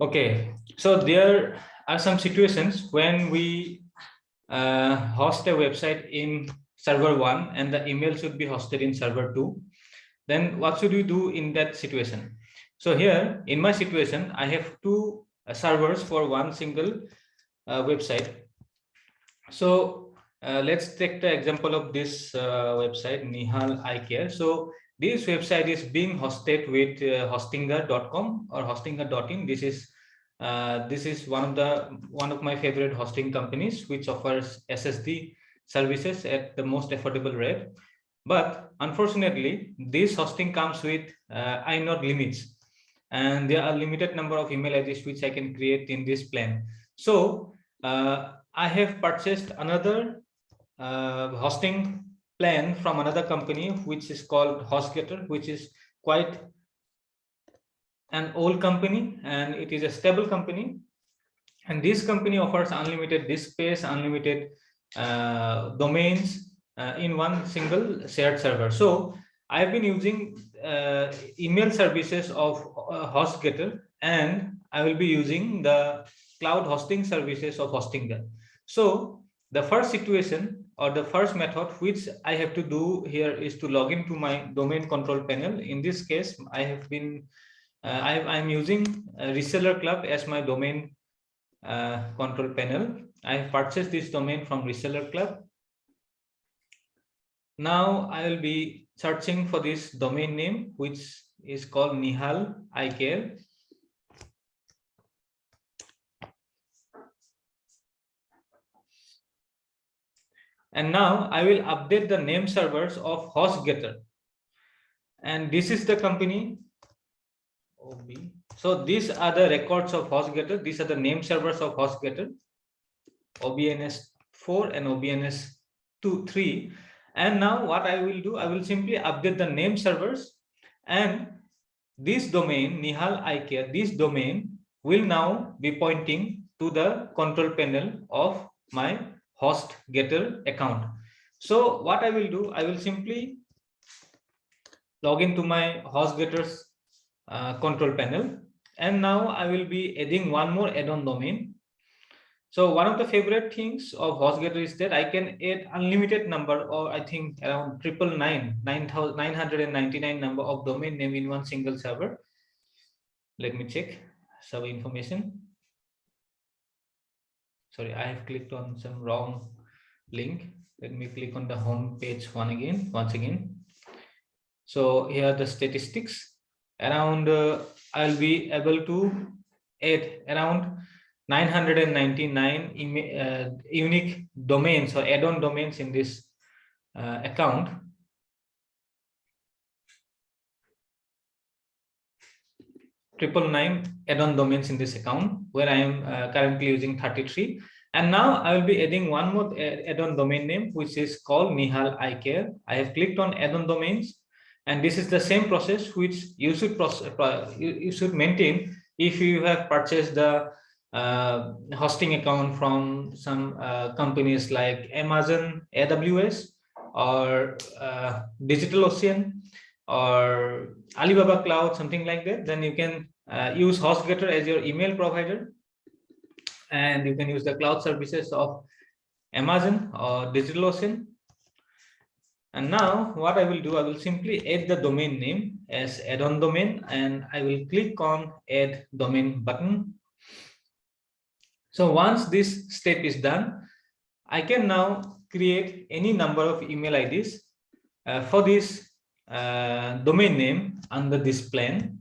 Okay, so there are some situations when we host a website in server 1 and the email should be hosted in server 2. Then what should we do in that situation? So here in my situation, I have two servers for one single website. So let's take the example of this website, Nihal Eye Care. So this website is being hosted with hostinger.com or hostinger.in. This is one of my favorite hosting companies, which offers SSD services at the most affordable rate. But unfortunately, this hosting comes with inode limits, and there are limited number of email IDs which I can create in this plan. So I have purchased another hosting plan from another company, which is called HostGator, which is quite an old company and it is a stable company. And this company offers unlimited disk space, unlimited domains in one single shared server. So I've been using email services of HostGator, and I will be using the cloud hosting services of Hostinger. So the first situation or the first method which I have to do here is to log into my domain control panel. In this case, I'm using Reseller Club as my domain control panel. I have purchased this domain from Reseller Club. Now I will be searching for this domain name, which is called Nihal Eye Care. And now I will update the name servers of HostGator. And this is the company OB. So these are the records of HostGator. These are the name servers of HostGator, OBNS4 and OBNS3. And now what I will do, I will simply update the name servers, and this domain, Nihal Eye Care, this domain will now be pointing to the control panel of my HostGator account. So what I will do, I will simply log into my HostGator's control panel, and now I will be adding one more add-on domain. So one of the favorite things of HostGator is that I can add unlimited number, or I think around 999 number of domain name in one single server. Let me check server information. Sorry, I have clicked on some wrong link. Let me click on the home page once again. So here are the statistics. Around I'll be able to add around 999 unique domains or add-on domains in this account. Triple nine add-on domains in this account, where I am currently using 33. And now I will be adding one more add-on domain name, which is called Nihal Eye Care. I have clicked on add-on domains, and this is the same process which you should maintain if you have purchased the hosting account from some companies like Amazon AWS or DigitalOcean or Alibaba Cloud, something like that. Then you can use HostGator as your email provider, and you can use the cloud services of Amazon or DigitalOcean. And now what I will do, I will simply add the domain name as add-on domain, and I will click on add domain button. So once this step is done, I can now create any number of email IDs for this domain name under this plan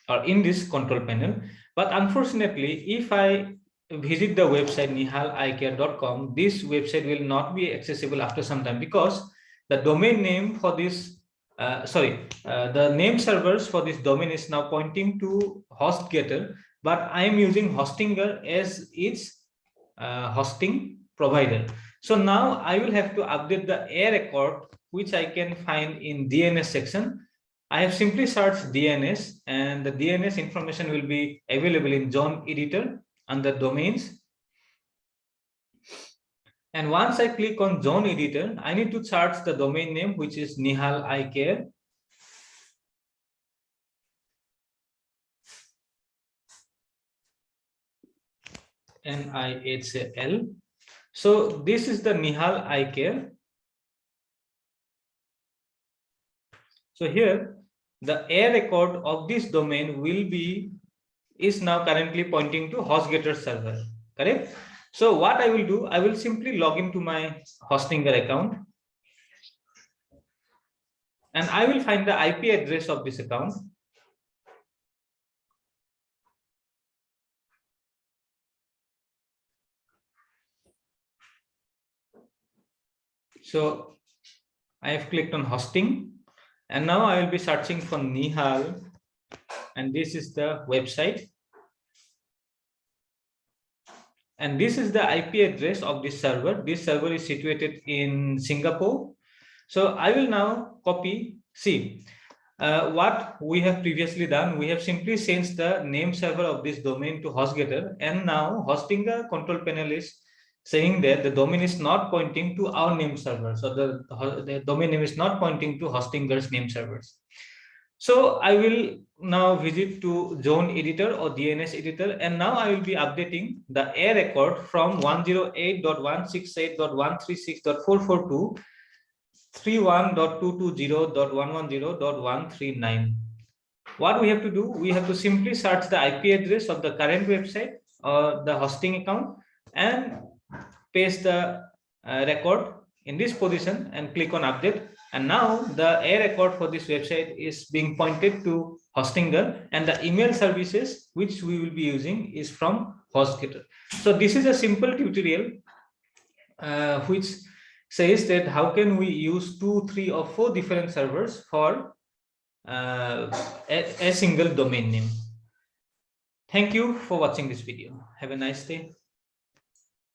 or in this control panel. But unfortunately, if I visit the website nihaleyecare.com, this website will not be accessible after some time, because the domain name for this the name servers for this domain is now pointing to HostGator, but I am using Hostinger as its hosting provider. So now I will have to update the A record, which I can find in DNS section. I have simply searched DNS, and the DNS information will be available in Zone Editor under domains. And once I click on Zone Editor, I need to search the domain name, which is Nihal Eye Care. NIHAL. So this is the Nihal Eye Care. So here the air record of this domain is now currently pointing to HostGator server, correct? So what I will do, I will simply log into my Hostinger account and I will find the IP address of this account. So I have clicked on hosting and now I will be searching for Nihal, and this is the website. And this is the IP address of this server. This server is situated in Singapore. So I will now copy, see what we have previously done. We have simply changed the name server of this domain to HostGator, and now Hostinger control panel is saying that the domain is not pointing to our name server. So the domain name is not pointing to Hostinger's name servers. So I will now visit to zone editor or DNS editor, and now I will be updating the air record from 108.168.136.442 to 31.220.110.139. What we have to do, we have to simply search the IP address of the current website or the hosting account and paste the record in this position and click on update. And now the air record for this website is being pointed to Hostinger, and the email services which we will be using is from HostGator. So this is a simple tutorial which says that how can we use 2, 3, or 4 different servers for a single domain name. Thank you for watching this video. Have a nice day.